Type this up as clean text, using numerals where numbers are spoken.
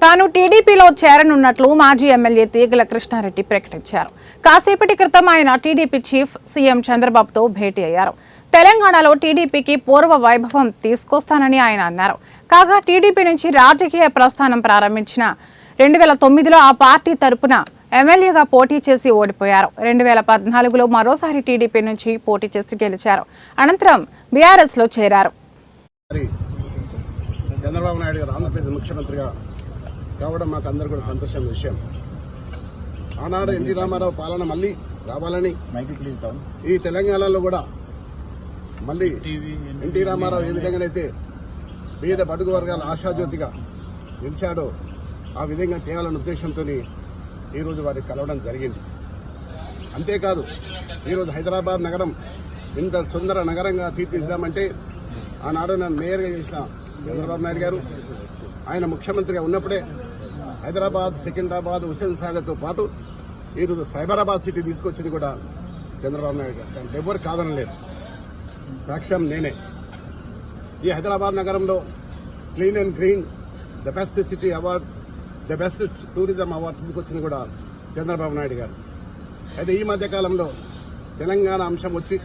తాను టీడీపీలో చేరనున్నట్లు మాజీ ఎమ్మెల్యే తీగల కృష్ణారెడ్డి ప్రకటించారు. కాసేపటి క్రితం ఆయన టీడీపీ చీఫ్ సీఎం చంద్రబాబుతో భేటీ అయ్యారు. తెలంగాణలో టీడీపీకి పూర్వ వైభవం తీసుకొస్తానని ఆయన అన్నారు. కాగా టీడీపీ నుంచి రాజకీయ ప్రస్థానం ప్రారంభించిన 2009లో ఆ పార్టీ తరపున ఎమ్మెల్యేగా పోటీ చేసి ఓడిపోయారు. 2014లో మరోసారి టీడీపీ నుంచి పోటీ చేసి గెలిచారు. అనంతరం బీఆర్ఎస్ లో చేరారు. చంద్రబాబు నాయుడు గారు ఆంధ్రప్రదేశ్ ముఖ్యమంత్రిగా కావడం మాకు అందరూ కూడా సంతోషమైన విషయం. ఆనాడు ఎన్టీ రామారావు పాలన మళ్లీ రావాలని ఈ తెలంగాణలో కూడా మళ్లీ ఎన్టీ రామారావు ఏ విధంగానైతే పేద బడుగు వర్గాల ఆశాజ్యోతిగా నిలిచాడో ఆ విధంగా తేవాలన్న ఉద్దేశంతో ఈరోజు వారికి కలవడం జరిగింది. అంతేకాదు ఈరోజు హైదరాబాద్ నగరం ఇంత సుందర నగరంగా తీర్చిదిద్దామంటే ఆనాడు నన్ను మేయర్గా చేసిన చంద్రబాబు నాయుడు గారు ఆయన ముఖ్యమంత్రిగా ఉన్నప్పుడే హైదరాబాద్, సికింద్రాబాద్, హుస్సేన్ సాగర్తో పాటు ఈరోజు సైబరాబాద్ సిటీ తీసుకొచ్చింది కూడా చంద్రబాబు నాయుడు గారు. దానికి ఎవరు కాదనలేదు, సాక్ష్యం నేనే. ఈ హైదరాబాద్ నగరంలో clean and green the best city award, the best tourism award తీసుకొచ్చింది కూడా చంద్రబాబు నాయుడు గారు. అయితే ఈ మధ్య కాలంలో తెలంగాణ అంశం వచ్చి